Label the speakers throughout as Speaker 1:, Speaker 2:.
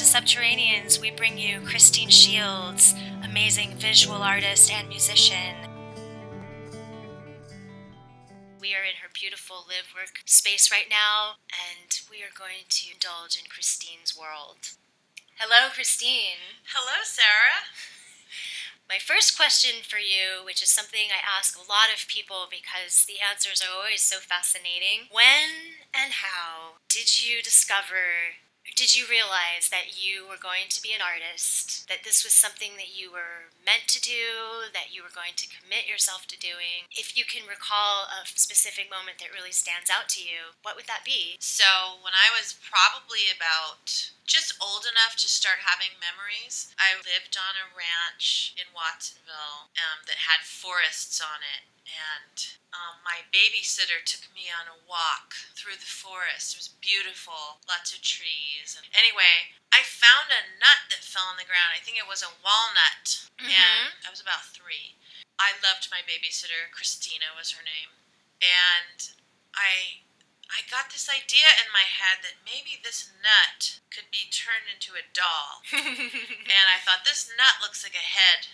Speaker 1: Subterraneans, we bring you Christine Shields, amazing visual artist and musician. We are in her beautiful live-work space right now, and we are going to indulge in Christine's world. Hello, Christine.
Speaker 2: Hello, Sarah.
Speaker 1: My first question for you, which is something I ask a lot of people because the answers are always so fascinating. When and how did you realize that you were going to be an artist, that this was something that you were meant to do, that you were going to commit yourself to doing? If you can recall a specific moment that really stands out to you, what would that be?
Speaker 2: So when I was probably about just old enough to start having memories, I lived on a ranch in Watsonville that had forests on it. And my babysitter took me on a walk through the forest. It was beautiful, lots of trees. And anyway, I found a nut that fell on the ground. I think it was a walnut, and I was about 3. I loved my babysitter. Christina was her name. And I got this idea in my head that maybe this nut could be turned into a doll. And I thought, this nut looks like a head.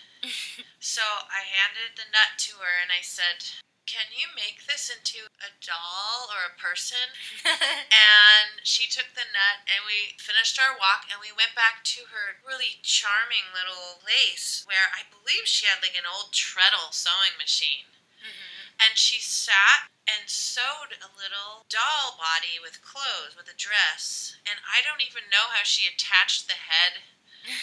Speaker 2: So I handed the nut to her and I said, can you make this into a doll or a person? And she took the nut and we finished our walk and we went back to her really charming little place where I believe she had like an old treadle sewing machine. And she sat and sewed a little doll body with clothes, with a dress. And I don't even know how she attached the head.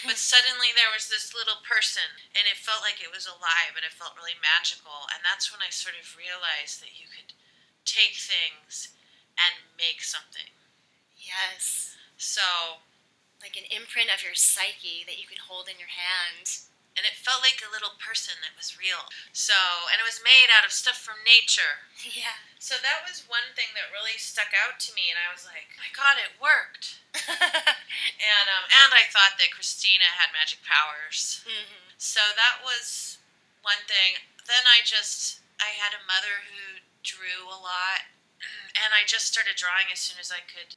Speaker 2: But suddenly there was this little person, and it felt like it was alive, and it felt really magical. And that's when I sort of realized that you could take things and make something.
Speaker 1: Yes.
Speaker 2: So,
Speaker 1: like an imprint of your psyche that you can hold in your hand.
Speaker 2: And it felt like a little person that was real. So, and it was made out of stuff from nature.
Speaker 1: Yeah.
Speaker 2: So that was one thing that really stuck out to me, and I was like, my God, it worked. And I thought that Christina had magic powers. So that was one thing. Then I had a mother who drew a lot, and I just started drawing as soon as I could.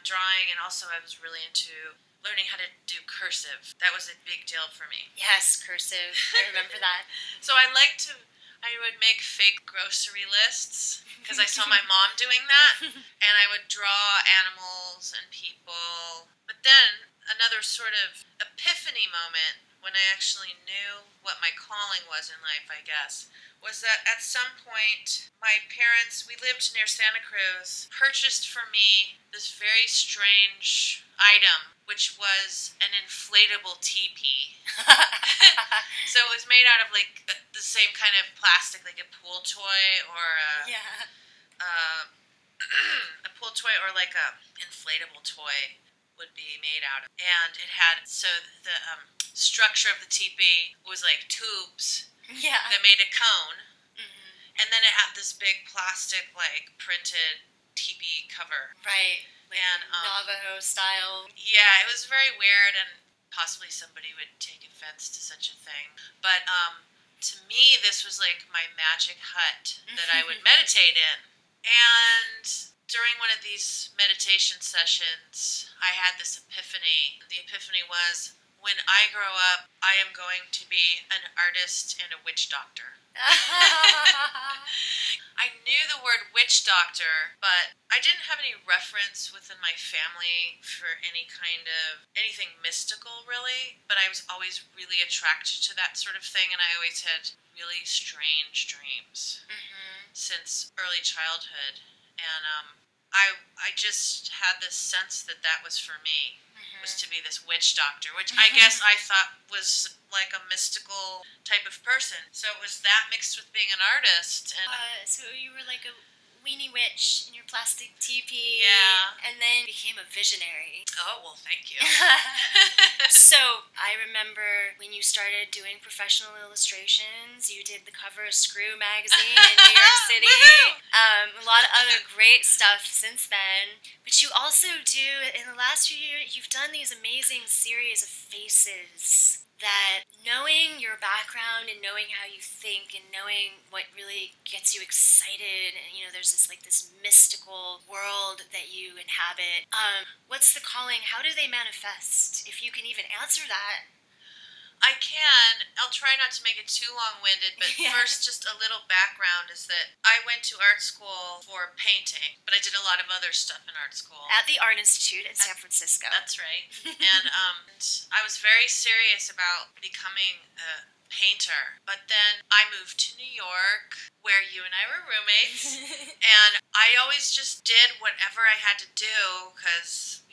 Speaker 2: Drawing, and also I was really into learning how to do cursive. That was a big deal for me.
Speaker 1: Yes, cursive. I remember that.
Speaker 2: So I would make fake grocery lists because I saw my mom doing that, and I would draw animals and people. But then another sort of epiphany moment when I actually knew what my calling was in life, I guess, was that at some point my parents, we lived near Santa Cruz, purchased for me this very strange item, which was an inflatable teepee. So it was made out of like the same kind of plastic, like a pool toy or a pool toy or like a inflatable toy would be made out of. And it had, so the structure of the teepee was like tubes that made a cone. And then it had this big plastic like printed teepee cover.
Speaker 1: Right. Like and Navajo style.
Speaker 2: Yeah, it was very weird, and possibly somebody would take offense to such a thing. But to me, this was like my magic hut that I would meditate in. And during one of these meditation sessions, I had this epiphany. The epiphany was, when I grow up, I am going to be an artist and a witch doctor. I knew the word witch doctor, but I didn't have any reference within my family for anything mystical, really. But I was always really attracted to that sort of thing, and I always had really strange dreams since early childhood. And I just had this sense that that was for me, was to be this witch doctor, which I guess I thought was like a mystical type of person. So it was that mixed with being an artist. And
Speaker 1: so you were like a weenie witch in your plastic teepee.
Speaker 2: Yeah.
Speaker 1: And then became a visionary.
Speaker 2: Oh, well, thank you.
Speaker 1: So I remember when you started doing professional illustrations, you did the cover of Screw magazine in New York City. A lot of other great stuff since then. But you also do, in the last few years, you've done these amazing series of faces that knowing your background and knowing how you think and knowing what really gets you excited, and there's this mystical world that you inhabit. What's the calling? How do they manifest? If you can even answer that.
Speaker 2: I can. I'll try not to make it too long-winded, but first, just a little background is that I went to art school for painting, but I did a lot of other stuff in art school.
Speaker 1: At the Art Institute in San Francisco.
Speaker 2: That's right. And I was very serious about becoming a painter, but then I moved to New York, where you and I were roommates, and I always just did whatever I had to do, because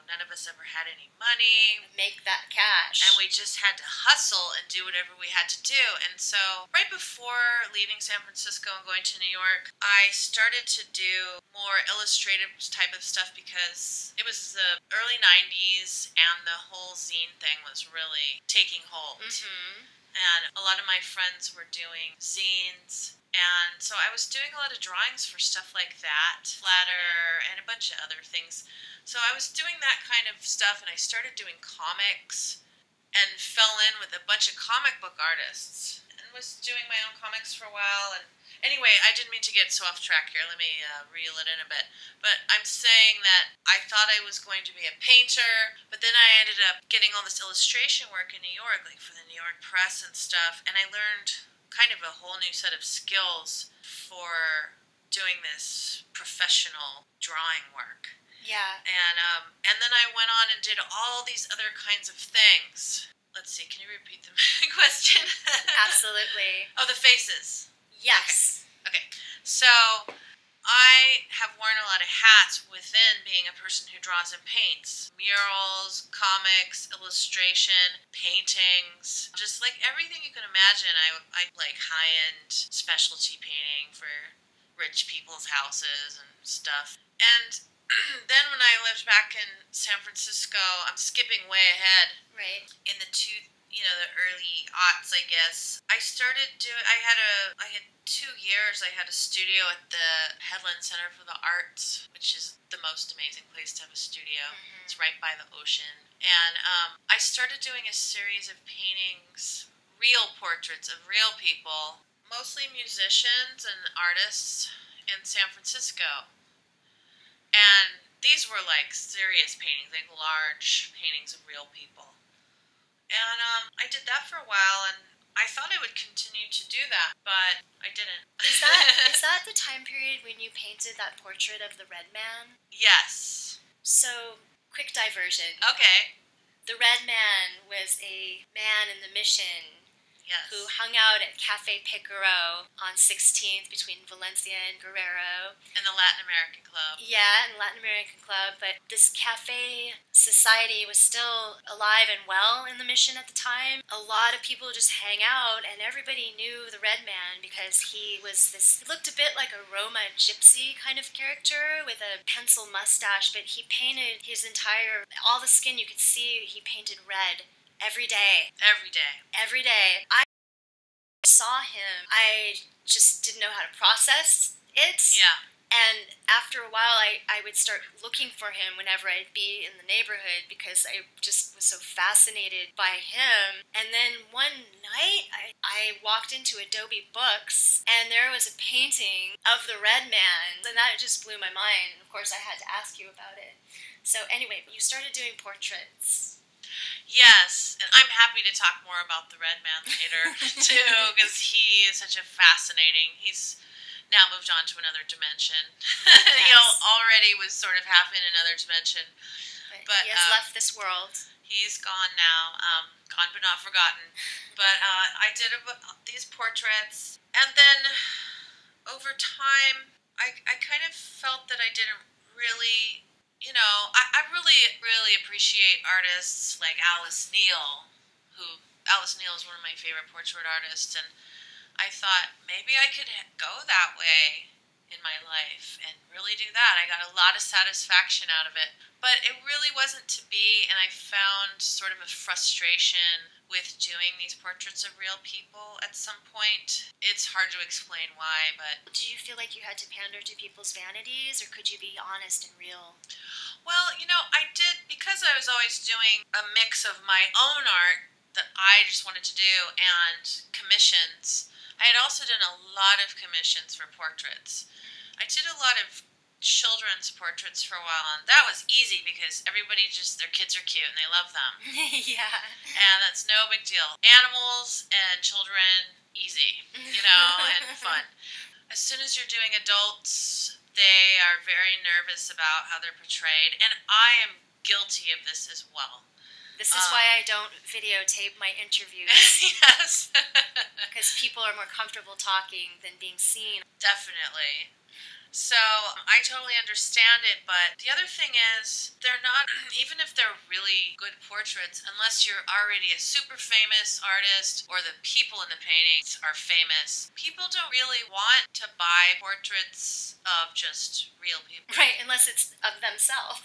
Speaker 2: none of us ever had any money.
Speaker 1: Make that cash.
Speaker 2: And we just had to hustle and do whatever we had to do. And so right before leaving San Francisco and going to New York, I started to do more illustrative type of stuff, because it was the early 90s and the whole zine thing was really taking hold.
Speaker 1: Mm-hmm.
Speaker 2: And a lot of my friends were doing zines. And so I was doing a lot of drawings for stuff like that, Flatter, and a bunch of other things. So I was doing that kind of stuff, and I started doing comics and fell in with a bunch of comic book artists and was doing my own comics for a while. And anyway, I didn't mean to get so off track here. Let me reel it in a bit. But I'm saying that I thought I was going to be a painter, but then I ended up getting all this illustration work in New York, like for the New York Press and stuff, and I learned kind of a whole new set of skills for doing this professional drawing work.
Speaker 1: Yeah.
Speaker 2: And then I went on and did all these other kinds of things. Let's see, can you repeat the question?
Speaker 1: Absolutely.
Speaker 2: Oh, the faces.
Speaker 1: Yes.
Speaker 2: Okay. So I have worn a lot of hats within being a person who draws and paints. Murals, comics, illustration, paintings, just like everything you can imagine. I like high-end specialty painting for rich people's houses and stuff. And then when I lived back in San Francisco, I'm skipping way ahead.
Speaker 1: Right.
Speaker 2: In the the early aughts, I guess, I started doing. I had 2 years. I had a studio at the Headland Center for the Arts, which is the most amazing place to have a studio. Mm-hmm. It's right by the ocean, and I started doing a series of paintings, real portraits of real people, mostly musicians and artists in San Francisco. And these were like serious paintings, like large paintings of real people. And I did that for a while, and I thought I would continue to do that, but I didn't.
Speaker 1: Is that the time period when you painted that portrait of the Red Man?
Speaker 2: Yes.
Speaker 1: So, quick diversion.
Speaker 2: Okay.
Speaker 1: The Red Man was a man in the Mission.
Speaker 2: Yes.
Speaker 1: Who hung out at Cafe Picaro on 16th between Valencia and Guerrero.
Speaker 2: And the Latin American Club.
Speaker 1: Yeah, and Latin American Club. But this cafe society was still alive and well in the Mission at the time. A lot of people just hang out, and everybody knew the Red Man because he looked a bit like a Roma gypsy kind of character with a pencil mustache, but he painted all the skin you could see, he painted red. Every day. I saw him. I just didn't know how to process it.
Speaker 2: Yeah.
Speaker 1: And after a while, I would start looking for him whenever I'd be in the neighborhood because I just was so fascinated by him. And then one night, I walked into Adobe Books, and there was a painting of the Red Man, and that just blew my mind. And of course, I had to ask you about it. So anyway, you started doing portraits.
Speaker 2: Yes, and I'm happy to talk more about the Red Man later, too, because he is such a fascinating, he's now moved on to another dimension. Yes. He already was sort of half in another dimension. But
Speaker 1: he has left this world.
Speaker 2: He's gone now, gone but not forgotten. But I did these portraits, and then over time, I kind of felt that I didn't really... I really appreciate artists like Alice Neel is one of my favorite portrait artists, and I thought maybe I could go that way in my life and really do that. I got a lot of satisfaction out of it, but it really wasn't to be, and I found sort of a frustration with doing these portraits of real people at some point. It's hard to explain why, but...
Speaker 1: Do you feel like you had to pander to people's vanities, or could you be honest and real?
Speaker 2: Well, I did, because I was always doing a mix of my own art that I just wanted to do, and commissions. I had also done a lot of commissions for portraits. I did a lot of children's portraits for a while, and that was easy because everybody just, their kids are cute and they love them.
Speaker 1: Yeah.
Speaker 2: And that's no big deal. Animals and children, easy, and fun. As soon as you're doing adults, they are very nervous about how they're portrayed, and I am guilty of this as well.
Speaker 1: This is why I don't videotape my interviews.
Speaker 2: Yes.
Speaker 1: Because people are more comfortable talking than being seen.
Speaker 2: Definitely. So I totally understand it, but the other thing is, they're not, even if they're really good portraits, unless you're already a super famous artist or the people in the paintings are famous, people don't really want to buy portraits of just real people.
Speaker 1: Right, unless it's of themselves.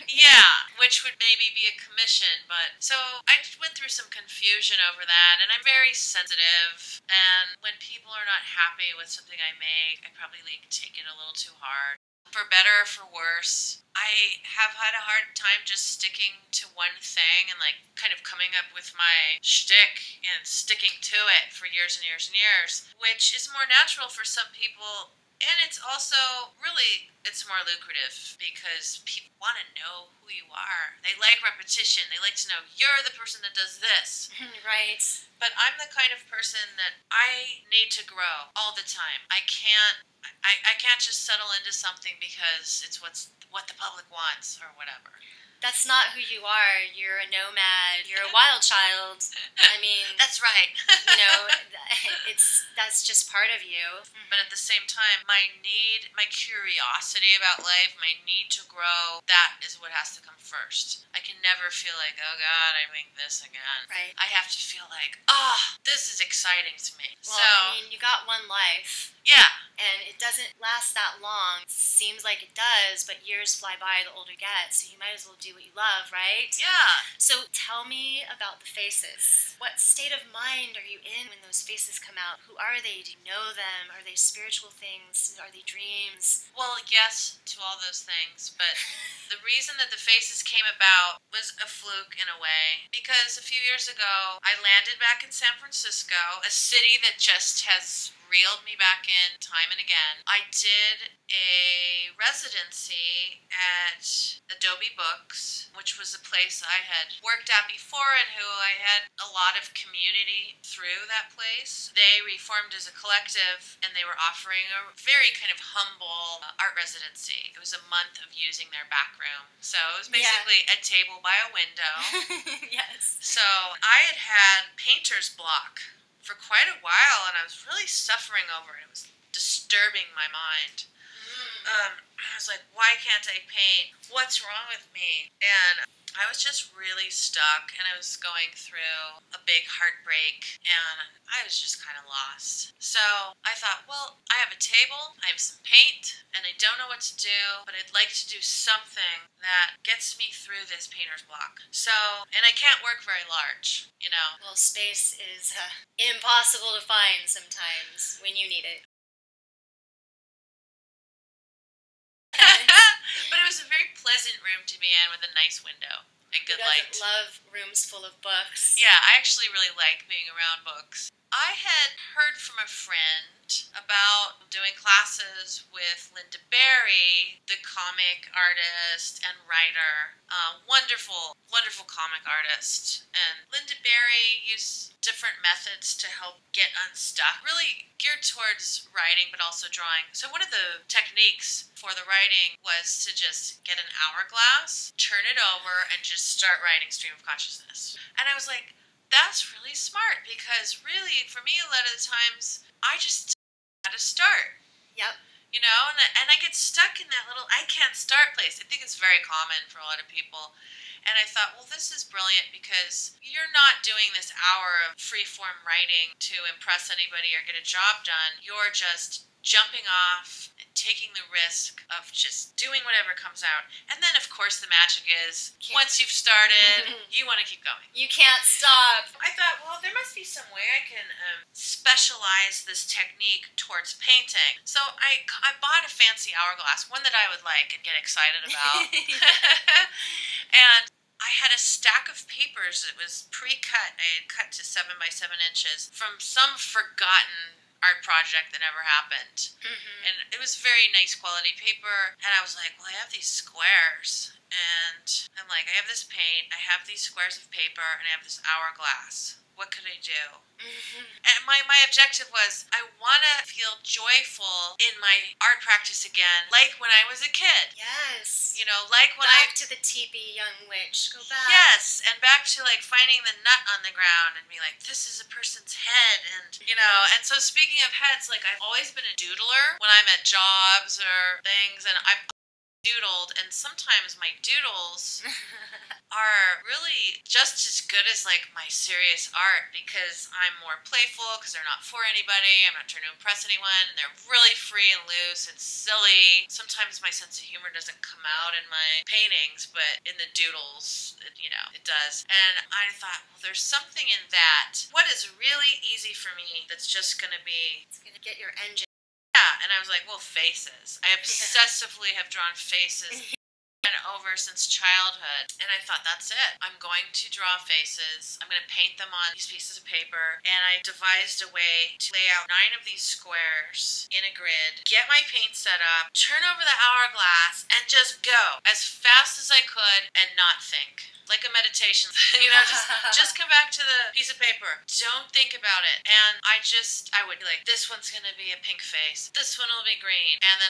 Speaker 2: Yeah, which would maybe be a commission, but so I went through some confusion over that, and I'm very sensitive, and when people are not happy with something I make, I probably take it a little too hard. For better or for worse, I have had a hard time just sticking to one thing and kind of coming up with my shtick and sticking to it for years and years and years, which is more natural for some people. And it's also it's more lucrative because people want to know who you are. They like repetition. They like to know you're the person that does this.
Speaker 1: Right.
Speaker 2: But I'm the kind of person that I need to grow all the time. I can't just settle into something because it's what the public wants or whatever.
Speaker 1: That's not who you are. You're a nomad. You're a wild child. I mean,
Speaker 2: that's right.
Speaker 1: That's just part of you.
Speaker 2: But at the same time, my curiosity about life, my need to grow, that is what has to come first. I can never feel like, oh God, I'm doing this again.
Speaker 1: Right.
Speaker 2: I have to feel like, this is exciting to me.
Speaker 1: Well, you got one life.
Speaker 2: Yeah.
Speaker 1: And it doesn't last that long. Seems like it does, but years fly by the older you get, so you might as well do what you love, right?
Speaker 2: Yeah.
Speaker 1: So tell me about the faces. What state of mind are you in when those faces come out? Who are they? Do you know them? Are they spiritual things? Are they dreams?
Speaker 2: Well, yes to all those things, but the reason that the faces came about was a fluke in a way, because a few years ago I landed back in San Francisco, a city that just has reeled me back in time and again. I did a residency at Adobe Books, which was a place I had worked at before and who I had a lot of community through that place. They reformed as a collective, and they were offering a very kind of humble art residency. It was a month of using their back room. So it was basically a table by a window.
Speaker 1: Yes.
Speaker 2: So I had painter's block for quite a while, and I was really suffering over it. It was disturbing my mind. I was like, why can't I paint? What's wrong with me? And I was just really stuck, and I was going through a big heartbreak, and I was just kind of lost. So I thought, well, I have a table, I have some paint, and I don't know what to do, but I'd like to do something that gets me through this painter's block. So, and I can't work very large,
Speaker 1: Well, space is impossible to find sometimes when you need it.
Speaker 2: But it was a very pleasant room to be in with a nice window and good light.
Speaker 1: Who doesn't love rooms full of books?
Speaker 2: Yeah, I actually really like being around books. I had heard from a friend about doing classes with Linda Berry, the comic artist and writer. Wonderful, wonderful comic artist. And Linda Berry used different methods to help get unstuck, really geared towards writing but also drawing. So one of the techniques for the writing was to just get an hourglass, turn it over, and just start writing stream of consciousness. And I was like, that's really smart, because really, for me, a lot of the times, I just had to start.
Speaker 1: Yep.
Speaker 2: And I get stuck in that little I can't start place. I think it's very common for a lot of people. And I thought, well, this is brilliant, because you're not doing this hour of free-form writing to impress anybody or get a job done. You're just jumping off and taking the risk of just doing whatever comes out. And then, of course, the magic is, once you've started, you want to keep going.
Speaker 1: You can't stop.
Speaker 2: I thought, well, there must be some way I can specialize this technique towards painting. So I bought a fancy hourglass, one that I would like and get excited about. And I had a stack of papers that was pre-cut. I had cut to 7 by 7 inches from some forgotten art project that never happened. And it was very nice quality paper. And I was like, well, I have these squares. And I'm like, I have this paint, I have these squares of paper, and I have this hourglass. What could I do? And my objective was, I want to feel joyful in my art practice again, like when I was a kid.
Speaker 1: Yes.
Speaker 2: You know, like when
Speaker 1: back to the teepee, young witch. Go back.
Speaker 2: Yes, and back to like finding the nut on the ground and be like, this is a person's head, and you know. And so speaking of heads, like I've always been a doodler when I'm at jobs or things, and I've doodled, and sometimes my doodles are really just as good as like my serious art because I'm more playful because they're not for anybody. I'm not trying to impress anyone, and they're really free and loose and silly. Sometimes my sense of humor doesn't come out in my paintings, but in the doodles, you know, it does. And I thought, well, there's something in that. What is really easy for me that's just going to be...
Speaker 1: It's going to get your engine.
Speaker 2: Yeah, and I was like, well, faces. I obsessively have drawn faces and over since childhood. And I thought, that's it. I'm going to draw faces. I'm going to paint them on these pieces of paper. And I devised a way to lay out 9 of these squares in a grid, get my paint set up, turn over the hourglass, and just go as fast as I could and not think. Like a meditation, you know, just come back to the piece of paper. Don't think about it. And I would be like, this one's gonna be a pink face. This one will be green. And then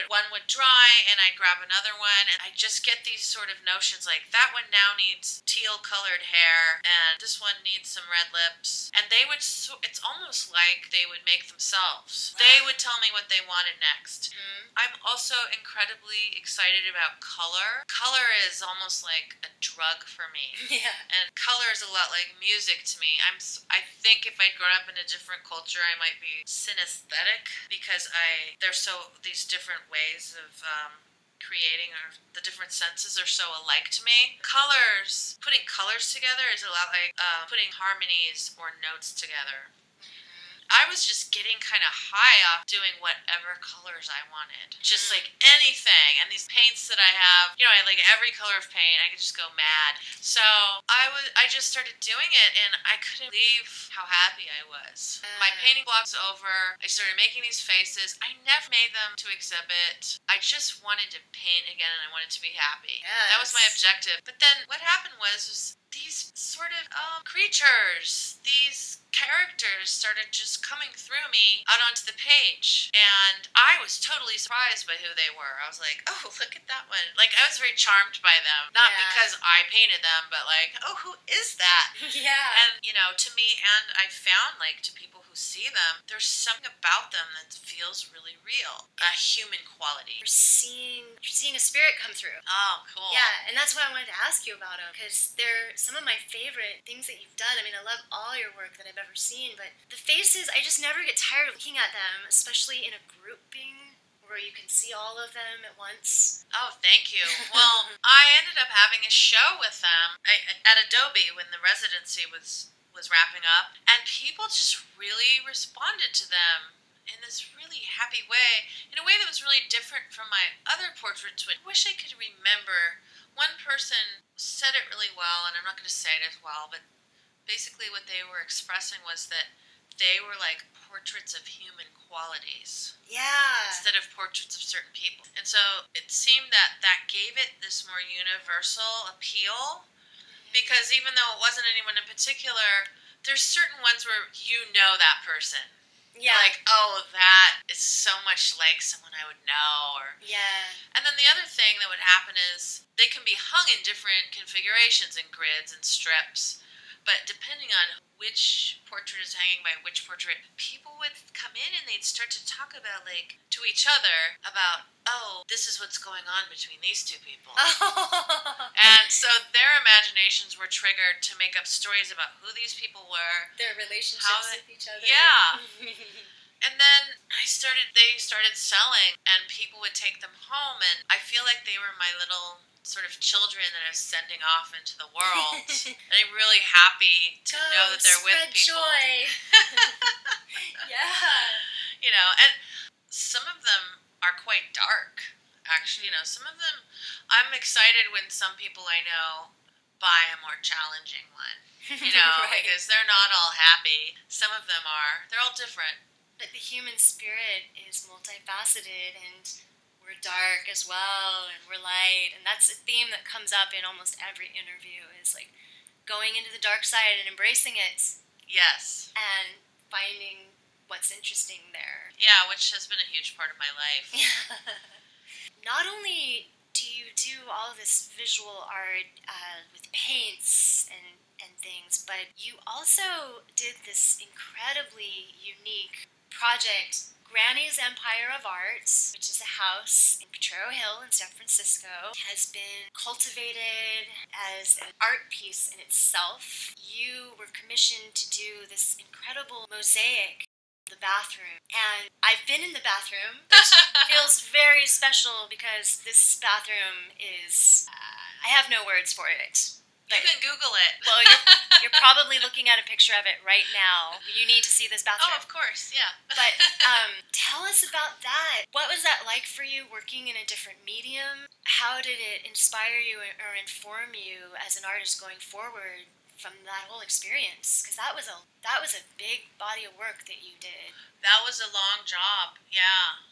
Speaker 2: one would dry, and I'd grab another one, and I just get these sort of notions like, that one now needs teal colored hair, and this one needs some red lips. And it's almost like they would make themselves. They would tell me what they wanted next. I'm also incredibly excited about color. Color is almost like a drug for me.
Speaker 1: Yeah.
Speaker 2: And color is a lot like music to me. I think if I'd grown up in a different culture, I might be synesthetic because there's these different ways of creating, or the different senses are so alike to me. Putting colors together is a lot like putting harmonies or notes together. I was just getting kind of high off doing whatever colors I wanted. Just like anything. And these paints that I have, you know, I like every color of paint. I could just go mad. So I just started doing it, and I couldn't believe how happy I was. My painting block's over. I started making these faces. I never made them to exhibit. I just wanted to paint again, and I wanted to be happy.
Speaker 1: Yes.
Speaker 2: That was my objective. But then what happened was these sort of creatures, these characters started just coming through me out onto the page, and I was totally surprised by who they were. I was like, oh, look at that one. Like, I was very charmed by them, not because I painted them, but like, oh, who is that?
Speaker 1: Yeah.
Speaker 2: And you know, to me, and I found, like, to people who see them, there's something about them that feels really real, a human quality.
Speaker 1: You're seeing a spirit come through.
Speaker 2: Oh, cool.
Speaker 1: Yeah, and that's why I wanted to ask you about them, because they're some of my favorite things that you've done. I mean, I love all your work that I've ever seen, but the faces, I just never get tired of looking at them, especially in a grouping where you can see all of them at once.
Speaker 2: Oh, thank you. Well, I ended up having a show with them at Adobe when the residency was wrapping up, and people just really responded to them in this really happy way, in a way that was really different from my other portraits. I wish I could remember. One person said it really well, and I'm not going to say it as well, but basically what they were expressing was that they were like portraits of human qualities.
Speaker 1: Yeah.
Speaker 2: Instead of portraits of certain people. And so it seemed that gave it this more universal appeal, because even though it wasn't anyone in particular, there's certain ones where you know that person.
Speaker 1: Yeah.
Speaker 2: Like, oh, that is so much like someone I would know. And then the other thing that would happen is they can be hung in different configurations and grids and strips. But depending on which portrait is hanging by which portrait, people would come in and they'd start to talk about, like, to each other about, oh, this is what's going on between these two people. And so their imaginations were triggered to make up stories about who these people were.
Speaker 1: Their relationships with each other.
Speaker 2: Yeah. And then they started selling, and people would take them home, and I feel like they were my little sort of children that are sending off into the world. And I'm really happy to know that they're with people.
Speaker 1: Joy. Yeah.
Speaker 2: You know, and some of them are quite dark, actually. You know, some of them, I'm excited when some people I know buy a more challenging one. You know,
Speaker 1: right.
Speaker 2: because they're not all happy. Some of them are. They're all different.
Speaker 1: But the human spirit is multifaceted, and we're dark as well, and we're light, and that's a theme that comes up in almost every interview, is like going into the dark side and embracing it.
Speaker 2: Yes.
Speaker 1: And finding what's interesting there.
Speaker 2: Yeah, which has been a huge part of my life.
Speaker 1: Not only do you do all of this visual art with paints and things, but you also did this incredibly unique project, Granny's Empire of Art, which is a house in Potrero Hill in San Francisco, has been cultivated as an art piece in itself. You were commissioned to do this incredible mosaic in the bathroom, and I've been in the bathroom, which feels very special because this bathroom is, I have no words for it.
Speaker 2: You can Google it.
Speaker 1: Well, you're probably looking at a picture of it right now. You need to see this bathroom.
Speaker 2: Oh, of course, yeah.
Speaker 1: But tell us about that. What was that like for you, working in a different medium? How did it inspire you or inform you as an artist going forward from that whole experience? Because that was a big body of work that you did.
Speaker 2: That was a long job, yeah.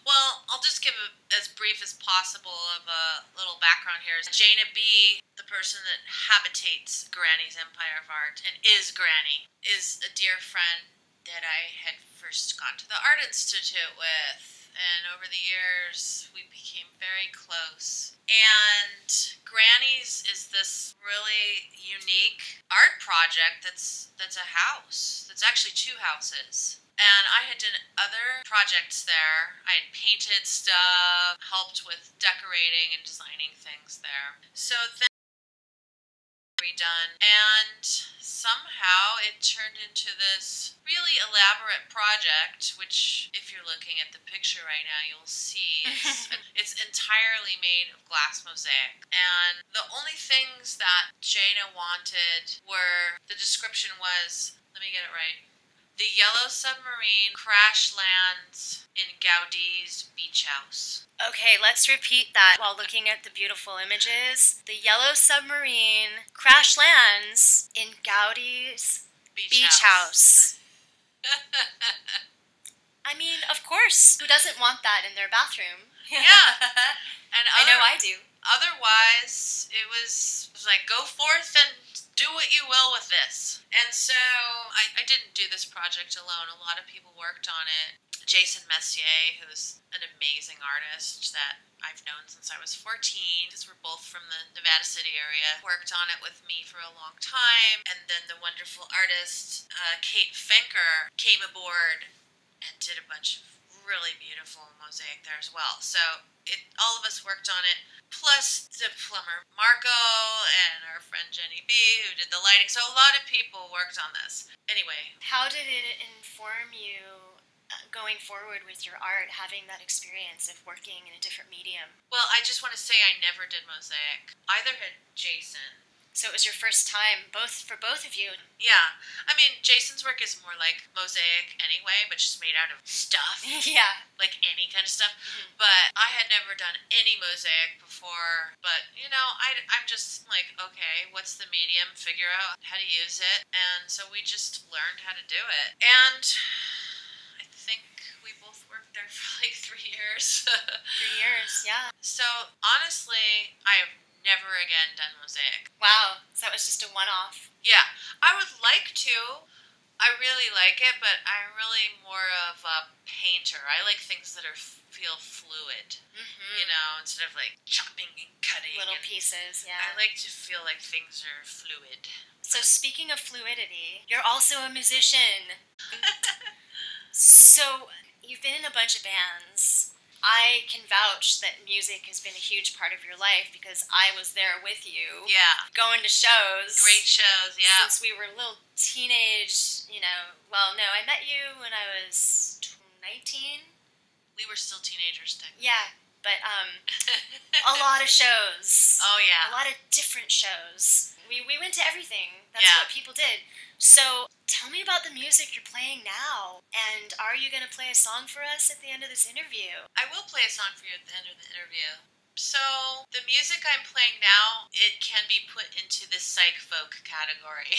Speaker 2: Well, I'll just give as brief as possible of a little background here. Jaina B., the person that habitates Granny's Empire of Art and is Granny, is a dear friend that I had first gone to the Art Institute with. And over the years, we became very close. And Granny's is this really unique art project that's a house. That's actually two houses. And I had done other projects there. I had painted stuff, helped with decorating and designing things there. So then redone, and somehow it turned into this really elaborate project, which if you're looking at the picture right now, you'll see it's entirely made of glass mosaic. And the only things that Jaina wanted were, the description was, let me get it right, the yellow submarine crash lands in Gaudi's beach house.
Speaker 1: Okay, let's repeat that while looking at the beautiful images. The yellow submarine crash lands in Gaudi's beach house. I mean, of course, who doesn't want that in their bathroom?
Speaker 2: Yeah. And
Speaker 1: I know I do.
Speaker 2: Otherwise, it was like, go forth and do what you will with this. And so I didn't do this project alone. A lot of people worked on it. Jason Mecier, who's an amazing artist that I've known since I was 14, because we're both from the Nevada City area, worked on it with me for a long time. And then the wonderful artist, Kate Fenker, came aboard and did a bunch of really beautiful mosaic there as well. So all of us worked on it, plus the plumber Marco and our friend Jenny B, who did the lighting. So a lot of people worked on this. Anyway.
Speaker 1: How did it inform you going forward with your art, having that experience of working in a different medium?
Speaker 2: Well, I just want to say I never did mosaic. Either had Jason.
Speaker 1: So it was your first time, for both of you.
Speaker 2: Yeah. I mean, Jason's work is more like mosaic anyway, but just made out of stuff.
Speaker 1: Yeah.
Speaker 2: Like any kind of stuff.
Speaker 1: Mm-hmm.
Speaker 2: But I had never done any mosaic before. But, you know, I'm just like, okay, what's the medium? Figure out how to use it. And so we just learned how to do it. And I think we both worked there for like 3 years.
Speaker 1: 3 years, yeah.
Speaker 2: So, honestly, I have never again done mosaic.
Speaker 1: Wow, so that was just a one-off.
Speaker 2: Yeah, I would like to. I really like it, but I'm really more of a painter. I like things that feel fluid, you know, instead of like chopping and cutting.
Speaker 1: Little pieces, yeah.
Speaker 2: I like to feel like things are fluid.
Speaker 1: So speaking of fluidity, you're also a musician. So you've been in a bunch of bands. I can vouch that music has been a huge part of your life because I was there with you.
Speaker 2: Yeah.
Speaker 1: Going to shows.
Speaker 2: Great shows, yeah.
Speaker 1: Since we were little teenage, you know, well, no, I met you when I was 19.
Speaker 2: We were still teenagers then.
Speaker 1: Yeah, but a lot of shows.
Speaker 2: Oh, yeah.
Speaker 1: A lot of different shows. We went to everything. That's
Speaker 2: Yeah.
Speaker 1: what people did. So tell me about the music you're playing now. And are you going to play a song for us at the end of this interview?
Speaker 2: I will play a song for you at the end of the interview. So, the music I'm playing now, it can be put into the psych folk category.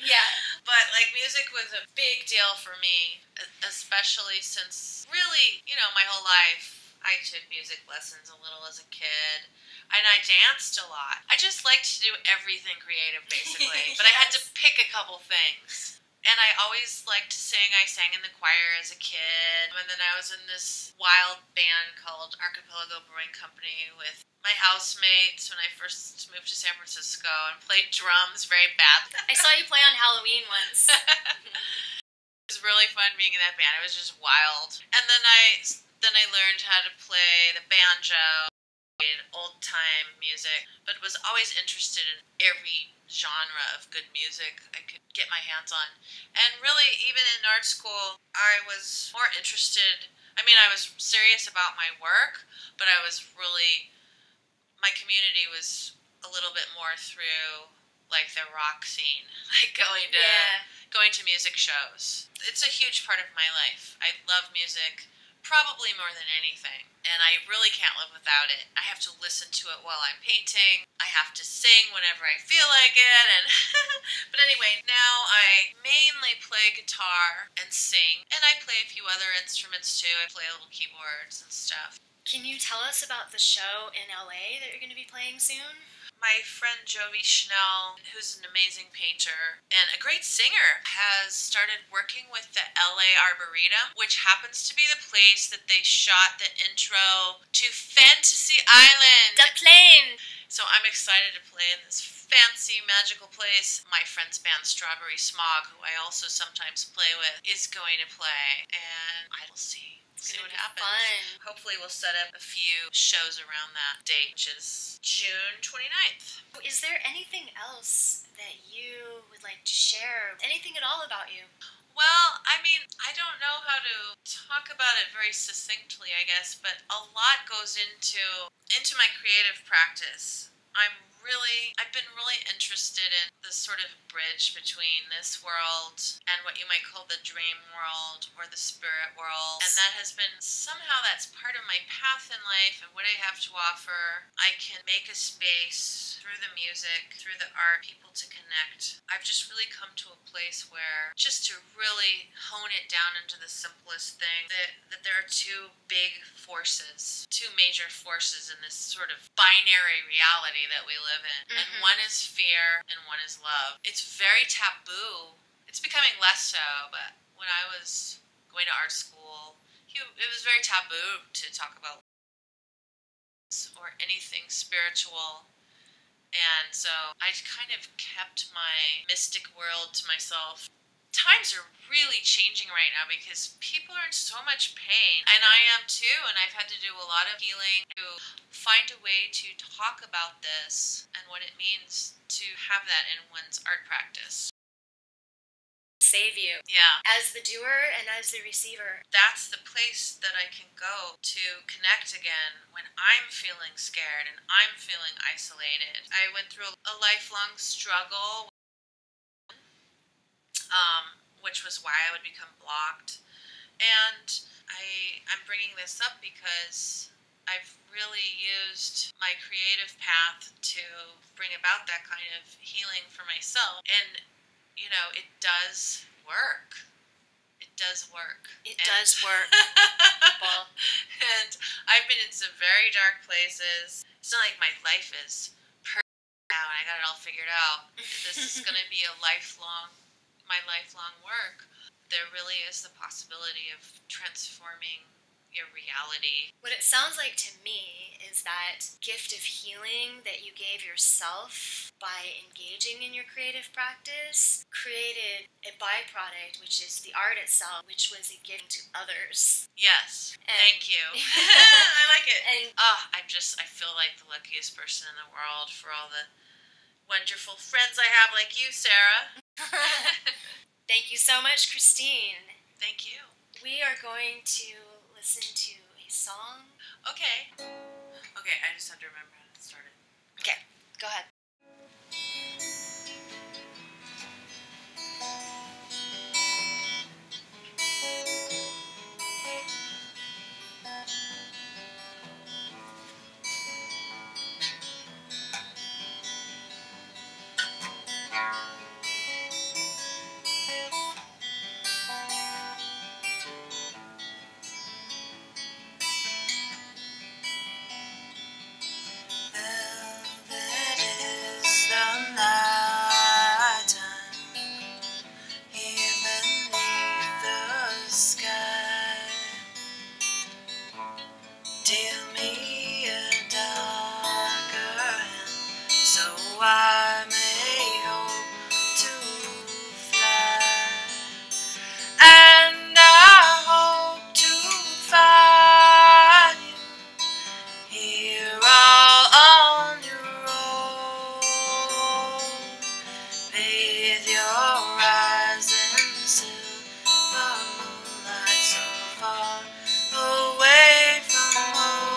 Speaker 1: Yeah.
Speaker 2: But, like, music was a big deal for me, especially since, really, you know, my whole life, I took music lessons a little as a kid, and I danced a lot. I just liked to do everything creative, basically, but I had to pick a couple things. And I always liked to sing. I sang in the choir as a kid. And then I was in this wild band called Archipelago Brewing Company with my housemates when I first moved to San Francisco and played drums very badly.
Speaker 1: I saw you play on Halloween once.
Speaker 2: It was really fun being in that band. It was just wild. And then I learned how to play the banjo, old time music, but was always interested in every genre of good music I could get my hands on. And really, even in art school, I was more interested. I mean, I was serious about my work, but I was really, my community was a little bit more through like the rock scene, like going to music shows. It's a huge part of my life. I love music. Probably more than anything. And I really can't live without it. I have to listen to it while I'm painting. I have to sing whenever I feel like it. And but anyway, now I mainly play guitar and sing. And I play a few other instruments too. I play little keyboards and stuff.
Speaker 1: Can you tell us about the show in LA that you're going to be playing soon?
Speaker 2: My friend Jovi Schnell, who's an amazing painter and a great singer, has started working with the LA Arboretum, which happens to be the place that they shot the intro to Fantasy Island.
Speaker 1: The plane!
Speaker 2: So I'm excited to play in this fancy, magical place. My friend's band Strawberry Smog, who I also sometimes play with, is going to play, and I will see. See what happens.
Speaker 1: Fun.
Speaker 2: Hopefully we'll set up a few shows around that date, which is June 29th.
Speaker 1: Is there anything else that you would like to share? Anything at all about you?
Speaker 2: Well, I mean, I don't know how to talk about it very succinctly, I guess, but a lot goes into my creative practice. I've been really interested in the sort of bridge between this world and what you might call the dream world or the spirit world. And that has been, somehow that's part of my path in life and what I have to offer. I can make a space through the music, through the art, people to connect. I've just really come to a place where just to really hone it down into the simplest thing, that there are two big forces, two major forces in this sort of binary reality that we live in. Mm-hmm. And one is fear and one is love. It's very taboo. It's becoming less so, but when I was going to art school, it was very taboo to talk about or anything spiritual. And so I kind of kept my mystic world to myself. Times are really changing right now because people are in so much pain, and I am too, and I've had to do a lot of healing to find a way to talk about this and what it means to have that in one's art practice.
Speaker 1: Save you.
Speaker 2: Yeah.
Speaker 1: As the doer and as the receiver.
Speaker 2: That's the place that I can go to connect again when I'm feeling scared and I'm feeling isolated. I went through a lifelong struggle, which was why I would become blocked. And I'm bringing this up because I've really used my creative path to bring about that kind of healing for myself. And, you know, it does work. It does work.
Speaker 1: It does work.
Speaker 2: People. And I've been in some very dark places. It's not like my life is perfect now and I got it all figured out. This is going to be my lifelong work. There really is the possibility of transforming your reality.
Speaker 1: What it sounds like to me is that gift of healing that you gave yourself by engaging in your creative practice created a byproduct, which is the art itself, which was a gift to others.
Speaker 2: Yes. Thank you. I like it.
Speaker 1: And
Speaker 2: I feel like the luckiest person in the world for all the wonderful friends I have like you, Sarah.
Speaker 1: Thank you so much, Christine.
Speaker 2: Thank you.
Speaker 1: We are going to listen to a song.
Speaker 2: Okay. Okay, I just have to remember how to start it.
Speaker 1: Okay, go ahead. I may hope to fly, and I hope to find you here all on your own. Bathe your eyes in silver moonlight, so far away from home.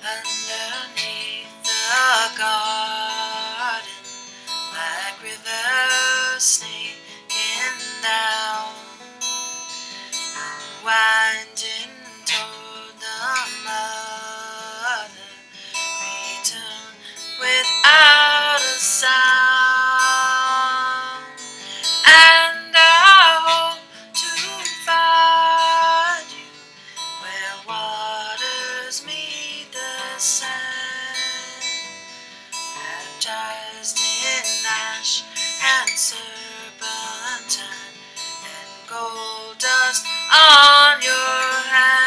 Speaker 1: Underneath the garden, like rivers snaking down, winding toward the mother, return without a sound, and I hope to find you where waters meet the sand, baptized in ash and serpentine and gold dust on your hand.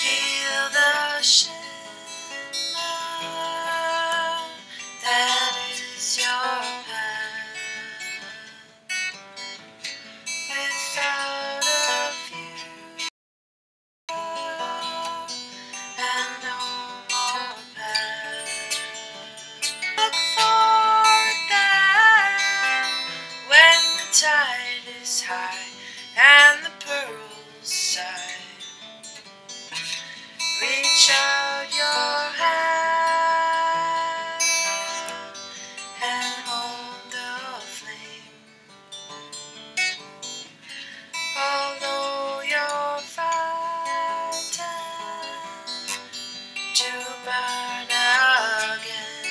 Speaker 1: Feel the shimmer that is your path, without a future and no more past. Look forward there when the tide is high and the pearls sigh. Reach out your hand and hold the flame. Although you're fighting to burn again,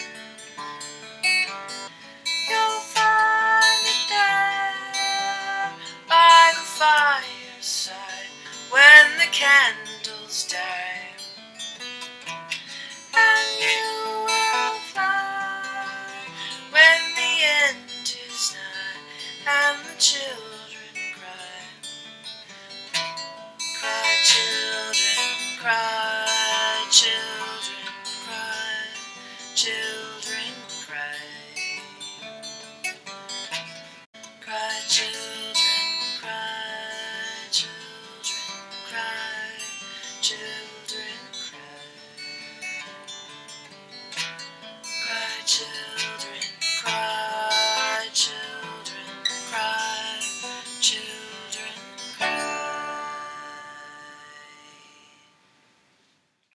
Speaker 1: you'll find it there by the fireside when the candle